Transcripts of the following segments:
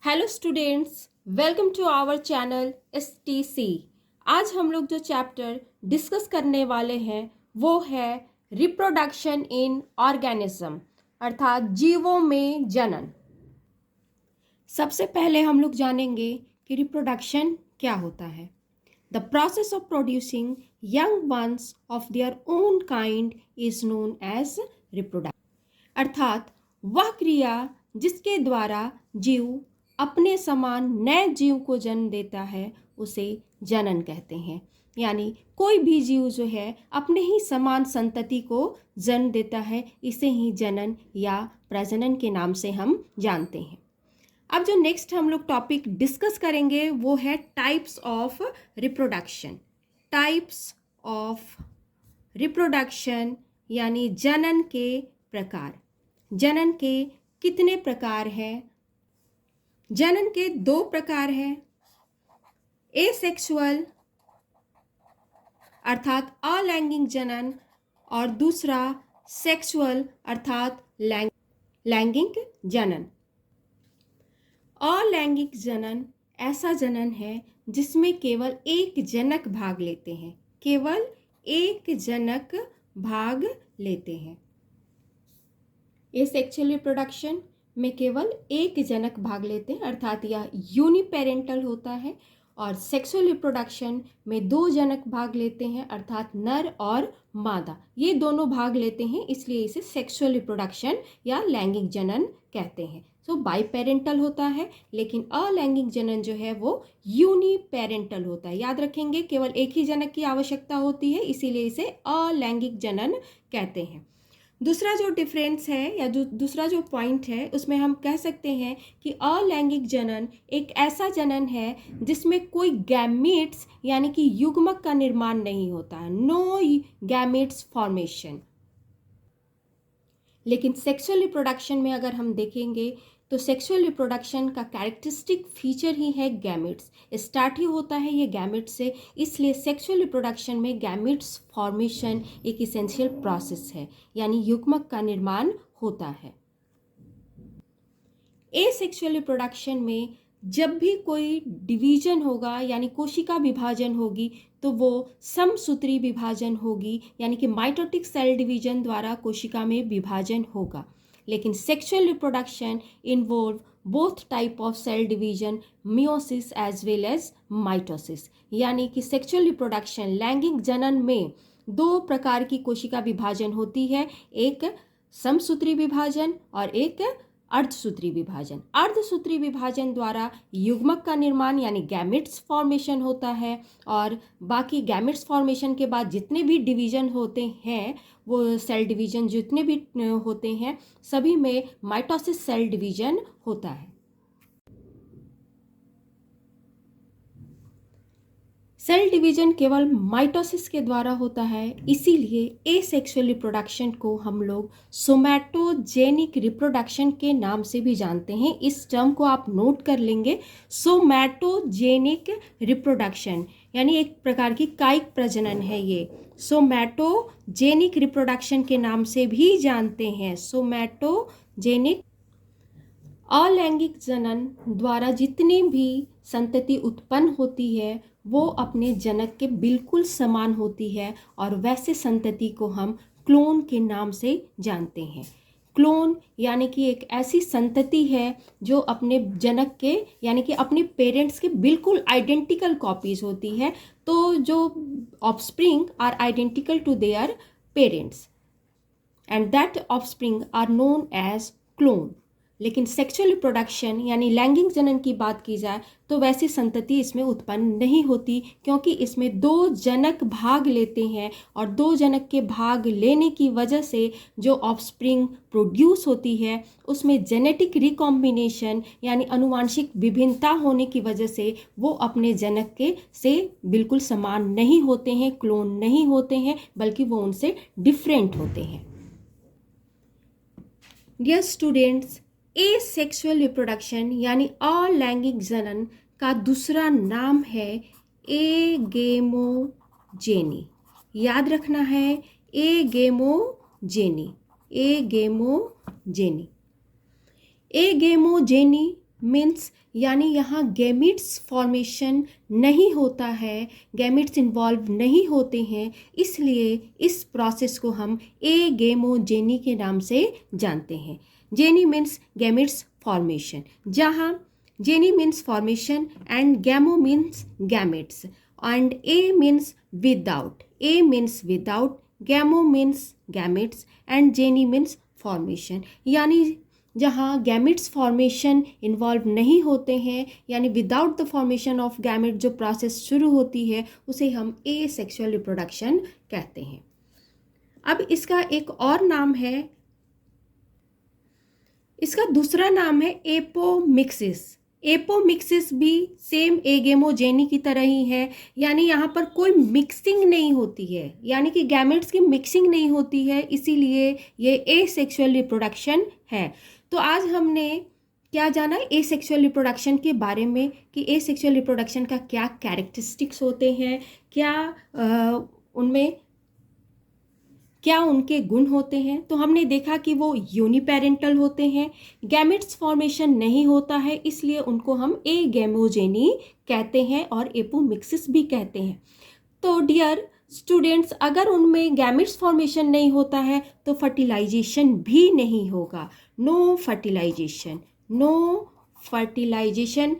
Hello students, welcome to our channel STC। आज हम लोग जो चैप्टर डिस्कस करने वाले हैं वो है रिप्रोडक्शन इन ऑर्गेनिज्म, अर्थात जीवों में जनन। सबसे पहले हम लोग जानेंगे कि रिप्रोडक्शन क्या होता है। The process of producing young ones of their own kind is known as reproduction, अर्थात वह क्रिया जिसके द्वारा जीव अपने समान नए जीव को जन्म देता है उसे जनन कहते हैं। यानी कोई भी जीव जो है अपने ही समान संतति को जन्म देता है, इसे ही जनन या प्रजनन के नाम से हम जानते हैं। अब जो नेक्स्ट हम लोग टॉपिक डिस्कस करेंगे वो है types of reproduction. Types of reproduction यानी जनन के प्रकार। जनन के कितने प्रकार हैं? जनन के दो प्रकार हैं, एसेक्सुअल अर्थात अलैंगिक जनन और दूसरा सेक्सुअल अर्थात लैंगिक जनन। अलैंगिक जनन ऐसा जनन है जिसमें केवल एक जनक भाग लेते हैं, केवल एक जनक भाग लेते हैं। एसेक्सुअल रिप्रोडक्शन में केवल एक जनक भाग लेते हैं, अर्थात यह यूनिपेरेंटल होता है। और सेक्सुअल रिप्रोडक्शन में दो जनक भाग लेते हैं, अर्थात नर और मादा, ये दोनों भाग लेते हैं, इसलिए इसे सेक्सुअल रिप्रोडक्शन या लैंगिक जनन कहते हैं। सो बाइपेरेंटल होता है, लेकिन अलैंगिक जनन जो है वो यूनिपेरेंटल होता है। याद रखेंगे, केवल एक ही जनक की आवश्यकता होती है, इसीलिए इसे अलैंगिक जनन कहते हैं। दूसरा जो डिफरेंस है या दूसरा जो पॉइंट है उसमें हम कह सकते हैं कि अलैंगिक जनन एक ऐसा जनन है जिसमें कोई गैमीट्स यानी कि युग्मक का निर्माण नहीं होता है, नो गैमीट्स फॉर्मेशन। लेकिन सेक्सुअल रिप्रोडक्शन में अगर हम देखेंगे तो सेक्सुअल रिप्रोडक्शन का कैरेक्टरिस्टिक फीचर ही है गैमेट्स। स्टार्ट ही होता है ये गैमेट्स से, इसलिए सेक्सुअल रिप्रोडक्शन में गैमेट्स फॉर्मेशन एक इसेंशियल प्रोसेस है, यानी युग्मक का निर्माण होता है। एसेक्सुअल रिप्रोडक्शन में जब भी कोई डिवीजन होगा यानी कोशिका विभाजन होगी तो वो समसूत्री विभाजन होगी, यानी कि माइटोटिक सेल डिवीजन द्वारा कोशिका में विभाजन होगा। लेकिन sexual reproduction involve both type of cell division, meiosis as well as mitosis. यानी कि सेक्सुअल रिप्रोडक्शन लैंगिक जनन में दो प्रकार की कोशिका विभाजन होती है, एक समसूत्री विभाजन और एक अर्धसूत्री विभाजन। अर्धसूत्री विभाजन द्वारा युग्मक का निर्माण यानी गैमेट्स फॉर्मेशन होता है, और बाकी गैमेट्स फॉर्मेशन के बाद जितने भी डिवीजन होते हैं, वो सेल डिवीजन जितने भी होते हैं सभी में माइटोसिस सेल डिवीजन होता है। सेल डिवीजन केवल माइटोसिस के द्वारा होता है, इसीलिए एसेक्सुअल रिप्रोडक्शन को हम लोग सोमैटोजेनिक रिप्रोडक्शन के नाम से भी जानते हैं। इस टर्म को आप नोट कर लेंगे, सोमैटोजेनिक रिप्रोडक्शन यानी एक प्रकार की कायिक प्रजनन है ये। सोमैटोजेनिक रिप्रोडक्शन के नाम से भी जानते हैं, सोमैटोजेनिक। अलैंगिक जनन द्वारा जितनी भी संतति उत्पन्न होती है वो अपने जनक के बिल्कुल समान होती है, और वैसे संतति को हम क्लोन के नाम से जानते हैं। क्लोन यानी कि एक ऐसी संतति है जो अपने जनक के यानी कि अपने पेरेंट्स के बिल्कुल आइडेंटिकल कॉपीज होती है। तो जो offspring are identical to their parents and that offspring are known as clone. लेकिन सेक्सुअल रिप्रोडक्शन यानी लैंगिक जनन की बात की जाए तो वैसी संतति इसमें उत्पन्न नहीं होती, क्योंकि इसमें दो जनक भाग लेते हैं, और दो जनक के भाग लेने की वजह से जो ऑफस्प्रिंग प्रोड्यूस होती है उसमें जेनेटिक रिकॉम्बिनेशन यानी अनुवांशिक विभिन्नता होने की वजह से वो अपने जनक के से बिल्कुल समान नहीं होते हैं, क्लोन नहीं होते हैं, बल्कि वो उनसे डिफरेंट होते हैं। डियर स्टूडेंट्स, एसेक्सुअल रिप्रोडक्शन यानी अलैंगिक जनन का दूसरा नाम है एगेमोजेनी। याद रखना है, एगेमोजेनी। एगेमोजेनी मीन्स यानी यहाँ गैमिट्स फॉर्मेशन नहीं होता है, गैमिट्स इन्वॉल्व नहीं होते हैं, इसलिए इस प्रोसेस को हम एगेमोजेनी के नाम से जानते हैं। जेनी मीन्स गैमिट्स फॉर्मेशन, जहाँ jenny means formation and गैमो means gametes and A means without, A means without, गैमो means gametes and jenny means formation. यानी जहाँ गैमेट्स फॉर्मेशन इन्वॉल्व नहीं होते हैं, यानी without the formation of gamete जो process शुरू होती है उसे हम एसेक्सुअल रिप्रोडक्शन कहते हैं। अब इसका एक और नाम है, इसका दूसरा नाम है एपोमिक्सिस। एपोमिक्सिस भी सेम एगेमोजेनी की तरह ही है, यानी यहाँ पर कोई मिक्सिंग नहीं होती है, यानी कि गैमेट्स की मिक्सिंग नहीं होती है, इसीलिए ये एसेक्सुअल रिप्रोडक्शन है। तो आज हमने क्या जाना एसेक्सुअल रिप्रोडक्शन के बारे में कि एसेक्सुअल रिप्रोडक्शन का क्या कैरेक्टरिस्टिक्स होते हैं, क्या उनमें क्या उनके गुण होते हैं। तो हमने देखा कि वो यूनिपेरेंटल होते हैं, गैमेट्स फॉर्मेशन नहीं होता है, इसलिए उनको हम एगेमोजेनी कहते हैं और एपोमिक्सिस भी कहते हैं। तो डियर स्टूडेंट्स, अगर उनमें गैमेट्स फॉर्मेशन नहीं होता है तो फर्टिलाइजेशन भी नहीं होगा। नो फर्टिलाइजेशन, नो फर्टिलाइजेशन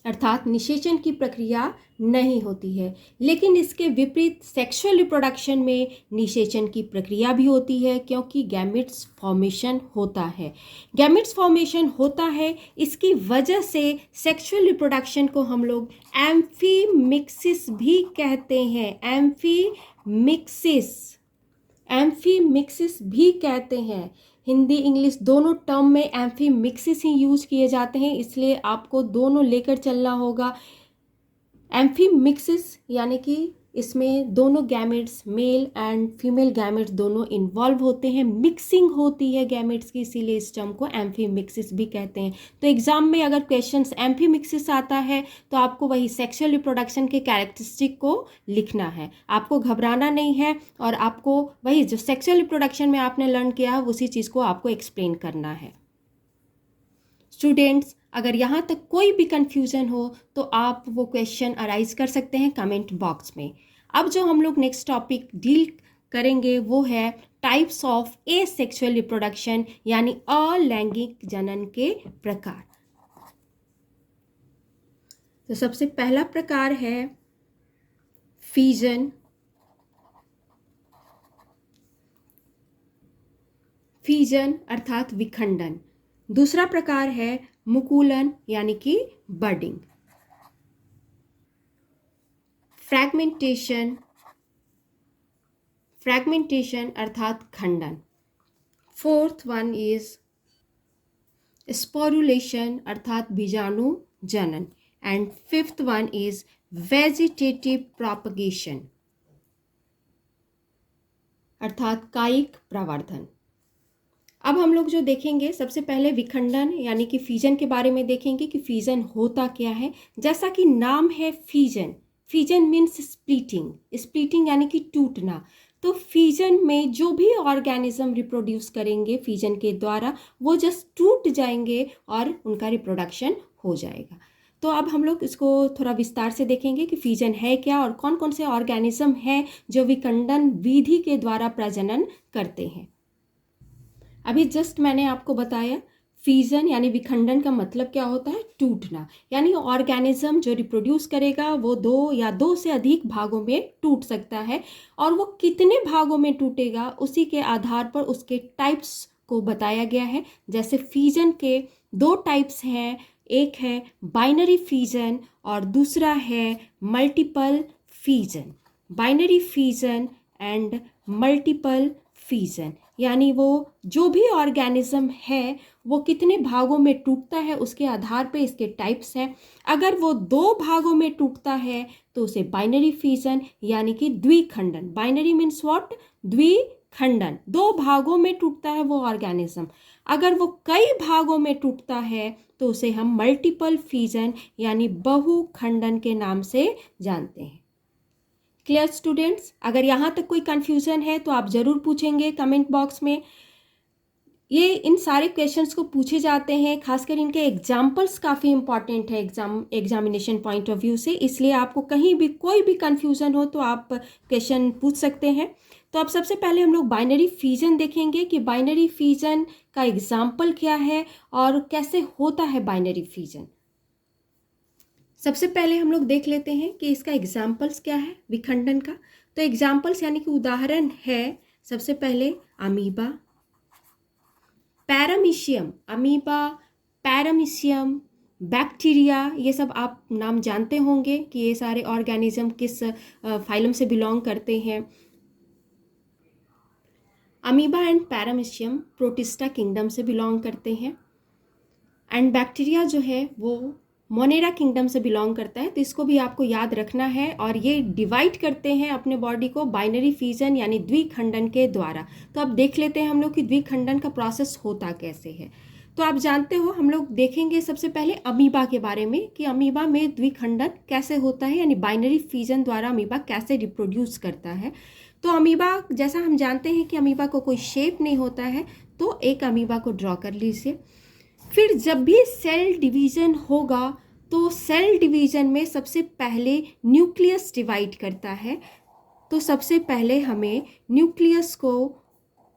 अर्थात निषेचन की प्रक्रिया नहीं होती है। लेकिन इसके विपरीत सेक्सुअल रिप्रोडक्शन में निषेचन की प्रक्रिया भी होती है, क्योंकि गैमेट्स फॉर्मेशन होता है। गैमेट्स फॉर्मेशन होता है, इसकी वजह से सेक्सुअल रिप्रोडक्शन को हम लोग एम्फीमिक्सिस भी कहते हैं। एम्फीमिक्सिस भी कहते हैं। हिंदी इंग्लिश दोनों टर्म में एम्फीमिक्सिस ही यूज किए जाते हैं, इसलिए आपको दोनों लेकर चलना होगा। एम्फीमिक्सिस यानी कि इसमें दोनों gametes male and female gametes दोनों इन्वॉल्व होते हैं, मिक्सिंग होती है गैमेट्स की, इसीलिए इस टर्म को एम्फीमिक्सिस भी कहते हैं। तो एग्जाम में अगर क्वेश्चंस एम्फीमिक्सिस आता है तो आपको वही सेक्सुअल रिप्रोडक्शन के कैरेक्टरिस्टिक को लिखना है, आपको घबराना नहीं है, और आपको वही जो सेक्सुअल रिप्रोडक्शन में आपने लर्न किया है उसी चीज़ को आपको एक्सप्लेन करना है। स्टूडेंट्स, अगर यहाँ तक कोई भी कंफ्यूजन हो तो आप वो क्वेश्चन अराइज कर सकते हैं कमेंट बॉक्स में। अब जो हम लोग नेक्स्ट टॉपिक डील करेंगे वो है टाइप्स ऑफ एसेक्सुअल रिप्रोडक्शन, यानी अलैंगिक जनन के प्रकार। तो सबसे पहला प्रकार है फीजन। फीजन अर्थात विखंडन। दूसरा प्रकार है मुकुलन यानी कि बडिंग। फ्रैगमेंटेशन अर्थात खंडन। फोर्थ वन इज स्पोरुलेशन अर्थात बीजाणु जनन, and fifth one is vegetative propagation अर्थात कायिक प्रवर्धन। अब हम लोग जो देखेंगे सबसे पहले विखंडन यानी कि फीजन के बारे में देखेंगे कि फीजन होता क्या है। जैसा कि नाम है फीजन, फीजन मीन्स स्प्लिटिंग यानी कि टूटना। तो फीजन में जो भी ऑर्गेनिज्म रिप्रोड्यूस करेंगे फीजन के द्वारा वो जस्ट टूट जाएंगे और उनका रिप्रोडक्शन हो जाएगा। तो अब हम लोग इसको थोड़ा विस्तार से देखेंगे कि फीजन है क्या और कौन कौन से ऑर्गेनिज्म हैं जो विखंडन विधि के द्वारा प्रजनन करते हैं। अभी जस्ट मैंने आपको बताया फीजन यानी विखंडन का मतलब क्या होता है, टूटना। यानी ऑर्गेनिज्म जो रिप्रोड्यूस करेगा वो दो या दो से अधिक भागों में टूट सकता है, और वो कितने भागों में टूटेगा उसी के आधार पर उसके टाइप्स को बताया गया है। जैसे फीजन के दो टाइप्स हैं, एक है बाइनरी फीजन और दूसरा है multiple fission. Binary fission and multiple fission यानी वो जो भी ऑर्गेनिज्म है वो कितने भागों में टूटता है उसके आधार पे इसके टाइप्स हैं। अगर वो दो भागों में टूटता है तो उसे बाइनरी फीजन यानी कि द्विखंडन, बाइनरी मीन्स व्हाट, द्विखंडन, दो भागों में टूटता है वो ऑर्गेनिज्म। अगर वो कई भागों में टूटता है तो उसे हम मल्टीपल फीजन यानी बहुखंडन के नाम से जानते हैं। क्लियर स्टूडेंट्स, अगर यहाँ तक कोई कंफ्यूजन है तो आप ज़रूर पूछेंगे कमेंट बॉक्स में। ये इन सारे क्वेश्चंस को पूछे जाते हैं, खासकर इनके एग्जाम्पल्स काफ़ी इंपॉर्टेंट है एग्जामिनेशन पॉइंट ऑफ व्यू से, इसलिए आपको कहीं भी कोई भी कंफ्यूजन हो तो आप क्वेश्चन पूछ सकते हैं। तो अब सबसे पहले हम लोग बाइनरी फिजन देखेंगे कि बाइनरी फिजन का एग्जाम्पल क्या है और कैसे होता है बाइनरी फिजन। सबसे पहले हम लोग देख लेते हैं कि इसका एग्जाम्पल्स क्या है विखंडन का। तो एग्जाम्पल्स यानी कि उदाहरण है, सबसे पहले amoeba, paramecium, amoeba, paramecium, bacteria, ये सब आप नाम जानते होंगे कि ये सारे ऑर्गेनिज्म किस फाइलम से बिलोंग करते हैं। Amoeba and paramecium protista kingdom से बिलोंग करते हैं एंड बैक्टीरिया जो है वो मोनेरा किंगडम से बिलोंग करता है। तो इसको भी आपको याद रखना है। और ये डिवाइड करते हैं अपने बॉडी को बाइनरी फिजन यानी द्विखंडन के द्वारा। तो अब देख लेते हैं हम लोग कि द्विखंडन का प्रोसेस होता कैसे है। तो आप जानते हो, हम लोग देखेंगे सबसे पहले अमीबा के बारे में कि अमीबा में द्विखंडन कैसे होता है, यानी बाइनरी फिजन द्वारा अमीबा कैसे रिप्रोड्यूस करता है। तो अमीबा, जैसा हम जानते हैं कि अमीबा को कोई शेप नहीं होता है, तो एक अमीबा को ड्रॉ कर लीजिए। फिर जब भी सेल डिवीजन होगा तो सेल डिवीजन में सबसे पहले न्यूक्लियस डिवाइड करता है। तो सबसे पहले हमें न्यूक्लियस को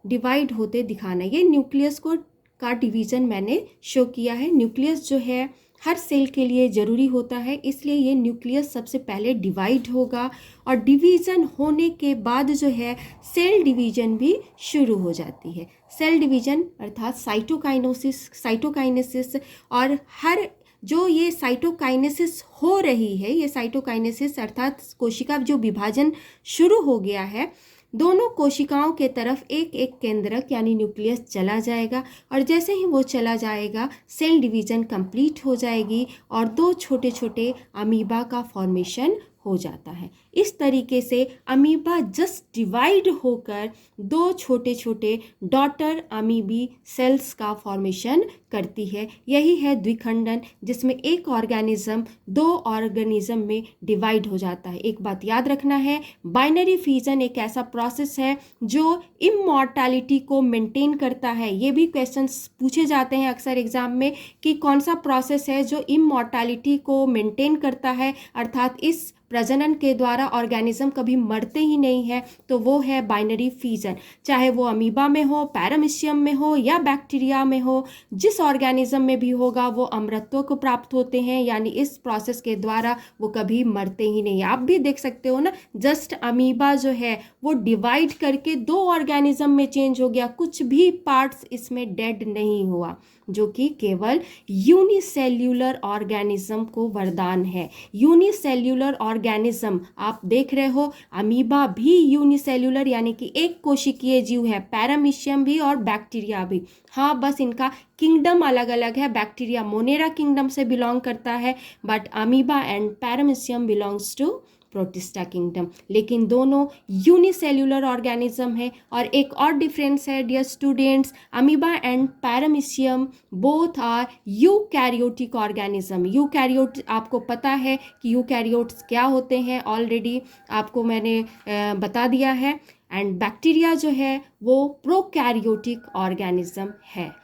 डिवाइड होते दिखाना है। ये न्यूक्लियस का डिवीजन मैंने शो किया है। न्यूक्लियस जो है हर सेल के लिए ज़रूरी होता है, इसलिए ये न्यूक्लियस सबसे पहले डिवाइड होगा और डिवीज़न होने के बाद जो है सेल डिवीज़न भी शुरू हो जाती है। सेल डिवीज़न अर्थात साइटोकाइनेसिस और हर जो ये साइटोकाइनेसिस हो रही है, ये साइटोकाइनेसिस अर्थात कोशिका जो विभाजन शुरू हो गया है, दोनों कोशिकाओं के तरफ एक एक केंद्रक यानी न्यूक्लियस चला जाएगा और जैसे ही वो चला जाएगा सेल डिवीज़न कंप्लीट हो जाएगी और दो छोटे छोटे अमीबा का फॉर्मेशन हो जाता है। इस तरीके से अमीबा जस्ट डिवाइड होकर दो छोटे छोटे डॉटर अमीबी सेल्स का फॉर्मेशन करती है। यही है द्विखंडन, जिसमें एक ऑर्गेनिज्म दो ऑर्गेनिज्म में डिवाइड हो जाता है। एक बात याद रखना है, बाइनरी फिजन एक ऐसा प्रोसेस है जो इमॉर्टैलिटी को मेंटेन करता है। ये भी क्वेश्चंस पूछे जाते हैं अक्सर एग्जाम में कि कौन सा प्रोसेस है जो इमॉर्टैलिटी को मेंटेन करता है, अर्थात इस प्रजनन के द्वारा ऑर्गेनिज्म कभी मरते ही नहीं है, तो वो है बाइनरी फिजन। चाहे वो अमीबा में हो, पैरामीशियम में हो या बैक्टीरिया में हो, जिस ऑर्गेनिज्म में भी होगा वो अमरत्व को प्राप्त होते हैं, यानी इस प्रोसेस के द्वारा वो कभी मरते ही नहीं। आप भी देख सकते हो ना, जस्ट अमीबा जो है वो डिवाइड करके दो ऑर्गेनिज्म में चेंज हो गया, कुछ भी पार्ट्स इसमें डेड नहीं हुआ, जो कि केवल यूनिसेल्यूलर ऑर्गेनिज्म को वरदान है। यूनिसेल्यूलर ऑर्गेनिज्म आप देख रहे हो, अमीबा भी यूनिसेल्यूलर यानी कि एक कोशिकीय जीव है, पैरामीशियम भी और बैक्टीरिया भी। हाँ, बस इनका किंगडम अलग अलग है। बैक्टीरिया मोनेरा किंगडम से बिलोंग करता है, but amoeba and paramecium belongs to protista kingdom, लेकिन दोनों यूनिसेल्यूलर ऑर्गेनिज्म है। और एक और डिफरेंस है dear students, amoeba and paramecium both are eukaryotic organism. Eukaryote आपको पता है कि यूकैरियोट्स क्या होते हैं, ऑलरेडी आपको मैंने बता दिया है। एंड बैक्टीरिया जो है वो प्रोकैरियोटिक ऑर्गेनिज्म है।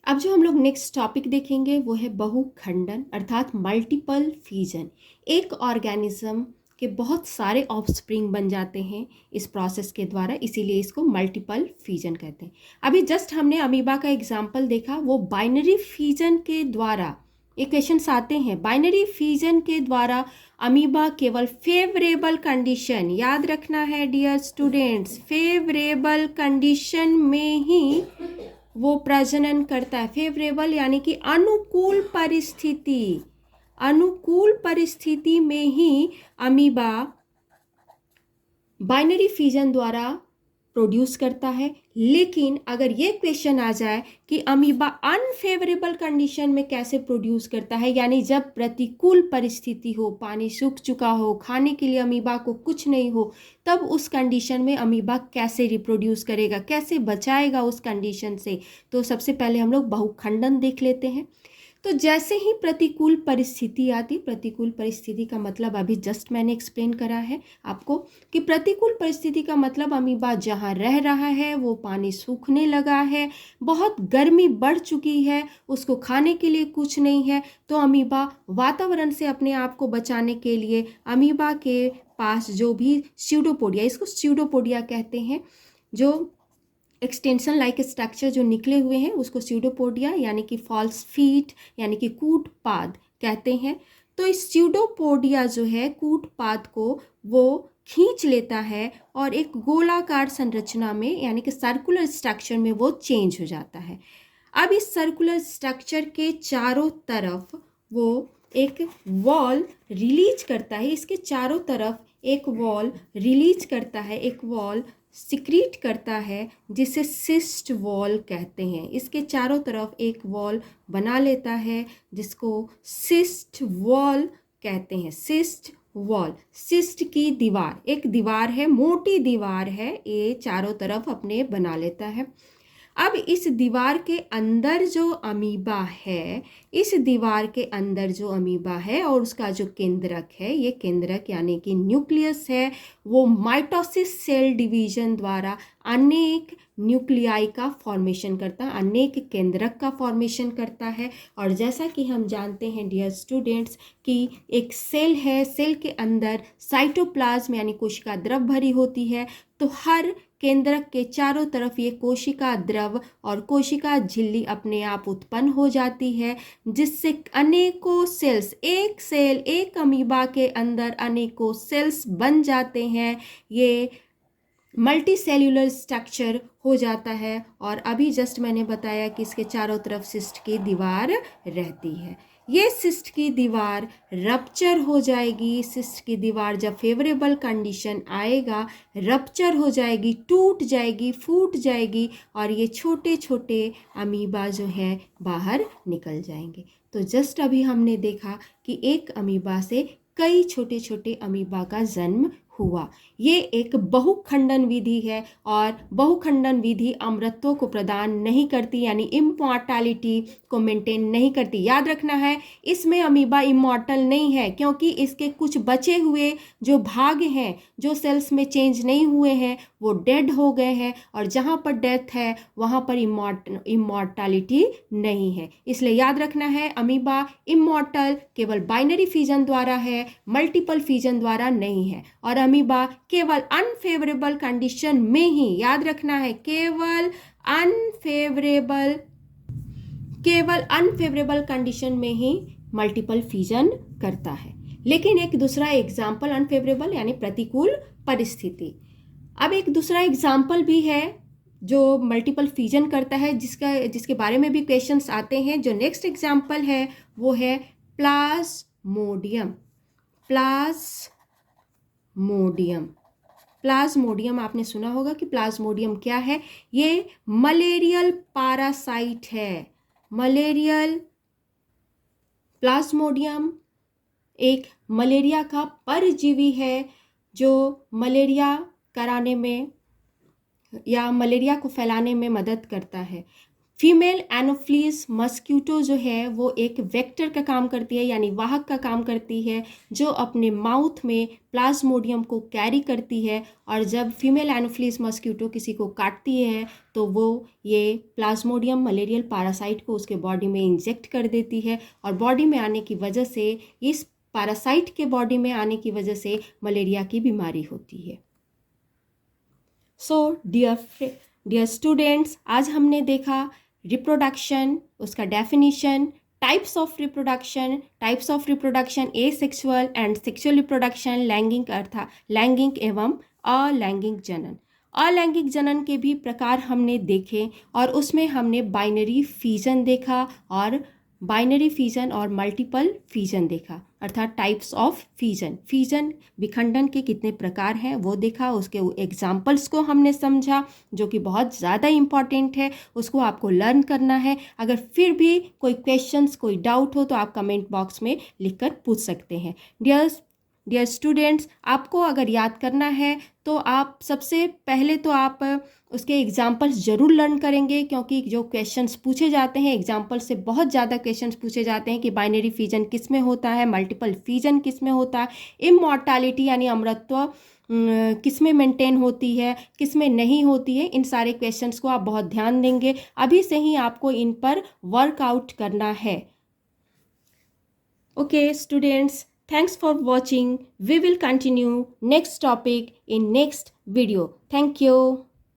अब जो हम लोग नेक्स्ट टॉपिक देखेंगे वो है बहुखंडन अर्थात मल्टीपल फिजन। एक ऑर्गेनिज्म के बहुत ऑफ ऑफस्प्रिंग बन जाते हैं इस प्रोसेस के द्वारा, इसीलिए इसको मल्टीपल फिजन कहते हैं। अभी जस्ट हमने अमीबा का एग्जाम्पल देखा, वो बाइनरी फिजन के द्वारा इक्वेशंस आते हैं। बाइनरी फिजन के द्वारा अमीबा केवल फेवरेबल कंडीशन, याद रखना है डियर स्टूडेंट्स, फेवरेबल कंडीशन में ही वो प्रजनन करता है। फेवरेबल यानी कि अनुकूल परिस्थिति, अनुकूल परिस्थिति में ही अमीबा बाइनरी फिजन द्वारा प्रोड्यूस करता है। लेकिन अगर ये क्वेश्चन आ जाए कि अमीबा अनफेवरेबल कंडीशन में कैसे प्रोड्यूस करता है, यानी जब प्रतिकूल परिस्थिति हो, पानी सूख चुका हो, खाने के लिए अमीबा को कुछ नहीं हो, तब उस कंडीशन में अमीबा कैसे रिप्रोड्यूस करेगा, कैसे बचाएगा उस कंडीशन से। तो सबसे पहले हम लोग बहुखंडन देख लेते हैं। तो जैसे ही प्रतिकूल परिस्थिति आती, प्रतिकूल परिस्थिति का मतलब अभी जस्ट मैंने एक्सप्लेन करा है आपको कि प्रतिकूल परिस्थिति का मतलब अमीबा जहाँ रह रहा है वो पानी सूखने लगा है, बहुत गर्मी बढ़ चुकी है, उसको खाने के लिए कुछ नहीं है, तो अमीबा वातावरण से अपने आप को बचाने के लिए अमीबा के पास जो भी स्यूडोपोडिया, इसको स्यूडोपोडिया कहते हैं, जो एक्सटेंशन लाइक स्ट्रक्चर जो निकले हुए हैं उसको स्यूडोपोडिया यानी कि फॉल्स फीट यानी कि कूटपाद कहते हैं। तो इस स्यूडोपोडिया जो है कूटपाद को वो खींच लेता है और एक गोलाकार संरचना में यानी कि सर्कुलर स्ट्रक्चर में वो चेंज हो जाता है। अब इस सर्कुलर स्ट्रक्चर के चारों तरफ वो एक वॉल रिलीज करता है, इसके चारों तरफ एक वॉल रिलीज करता है, एक वॉल सिक्रीट करता है जिसे सिस्ट वॉल कहते हैं। इसके चारों तरफ एक वॉल बना लेता है जिसको सिस्ट वॉल कहते हैं। सिस्ट वॉल, सिस्ट की दीवार, एक दीवार है, मोटी दीवार है, ये चारों तरफ अपने बना लेता है। अब इस दीवार के अंदर जो अमीबा है, इस दीवार के अंदर जो अमीबा है और उसका जो केंद्रक है, ये केंद्रक यानी कि न्यूक्लियस है, वो माइटोसिस सेल डिवीजन द्वारा अनेक न्यूक्लियाई का फॉर्मेशन करता है, अनेक केंद्रक का फॉर्मेशन करता है। और जैसा कि हम जानते हैं डियर स्टूडेंट्स कि एक सेल है, सेल के अंदर साइटोप्लाज्म यानी कोशिका द्रव भरी होती है, तो हर केंद्रक के चारों तरफ ये कोशिका द्रव और कोशिका झिल्ली अपने आप उत्पन्न हो जाती है, जिससे अनेकों सेल्स, एक सेल, एक अमीबा के अंदर अनेकों सेल्स बन जाते हैं। ये मल्टी सेल्यूलर स्ट्रक्चर हो जाता है। और अभी जस्ट मैंने बताया कि इसके चारों तरफ सिस्ट की दीवार रहती है। ये सिस्ट की दीवार रप्चर हो जाएगी, सिस्ट की दीवार जब फेवरेबल कंडीशन आएगा रप्चर हो जाएगी, टूट जाएगी, फूट जाएगी और ये छोटे छोटे अमीबा जो है बाहर निकल जाएंगे। तो जस्ट अभी हमने देखा कि एक अमीबा से कई छोटे छोटे अमीबा का जन्म हुआ। ये एक बहुखंडन विधि है और बहुखंडन विधि अमरत्व को प्रदान नहीं करती, यानी इमॉर्टैलिटी को मेंटेन नहीं करती। याद रखना है इसमें अमीबा इमॉर्टल नहीं है, क्योंकि इसके कुछ बचे हुए जो भाग हैं, जो सेल्स में चेंज नहीं हुए हैं, वो डेड हो गए हैं और जहाँ पर डेथ है वहाँ पर इमॉर्टैलिटी नहीं है। इसलिए याद रखना है अमीबा इमॉर्टल केवल बाइनरी फिजन द्वारा है, मल्टीपल फिजन द्वारा नहीं है। और अमीबा केवल अनफेवरेबल कंडीशन में ही, याद रखना है, केवल अनफेवरेबल कंडीशन में ही मल्टीपल फिजन करता है। लेकिन एक दूसरा एग्जाम्पल अनफेवरेबल यानी प्रतिकूल परिस्थिति, अब एक दूसरा एग्जाम्पल भी है जो मल्टीपल फिजन करता है, जिसके बारे में भी क्वेश्चंस आते हैं। जो नेक्स्ट एग्जाम्पल है वो है प्लाज्मोडियम। प्लाज्मोडियम आपने सुना होगा कि प्लाज्मोडियम क्या है। ये मलेरियल पैरासाइट है। प्लाज्मोडियम एक मलेरिया का परजीवी है जो मलेरिया कराने में या मलेरिया को फैलाने में मदद करता है। फीमेल एनोफ्लीस मस्क्यूटो जो है वो एक वेक्टर का काम करती है, यानी वाहक का काम करती है, जो अपने माउथ में प्लाज्मोडियम को कैरी करती है। और जब फीमेल एनोफ्लीस मस्क्यूटो किसी को काटती है तो वो ये प्लाज्मोडियम मलेरियल पैरासाइट को उसके बॉडी में इंजेक्ट कर देती है और बॉडी में आने की वजह से, इस पैरासाइट के बॉडी में आने की वजह से मलेरिया की बीमारी होती है। सो डियर स्टूडेंट्स, आज हमने देखा रिप्रोडक्शन, उसका definition, types of reproduction asexual and sexual reproduction, लैंगिक अर्थात लैंगिक एवं अलैंगिक जनन। अलैंगिक जनन के भी प्रकार हमने देखे और उसमें हमने बाइनरी फिजन देखा और मल्टीपल फिजन देखा, अर्थात टाइप्स ऑफ फिजन विखंडन के कितने प्रकार हैं वो देखा। उसके एग्जाम्पल्स को हमने समझा जो कि बहुत ज़्यादा इम्पॉर्टेंट है, उसको आपको लर्न करना है। अगर फिर भी कोई क्वेश्चंस, कोई डाउट हो तो आप कमेंट बॉक्स में लिखकर पूछ सकते हैं। डियर डियर स्टूडेंट्स, आपको अगर याद करना है तो आप सबसे पहले तो आप उसके एग्जाम्पल्स ज़रूर लर्न करेंगे, क्योंकि जो क्वेश्चंस पूछे जाते हैं एग्जाम्पल से बहुत ज़्यादा क्वेश्चंस पूछे जाते हैं कि बाइनरी फिजन किस में होता है, मल्टीपल फिजन किस में होता है, इमॉर्टैलिटी यानी अमरत्व किस में मेंटेन होती है, किस में नहीं होती है। इन सारे क्वेश्चंस को आप बहुत ध्यान देंगे, अभी से ही आपको इन पर वर्कआउट करना है। Okay, students, thanks for watching. We will continue next topic in next video. Thank you.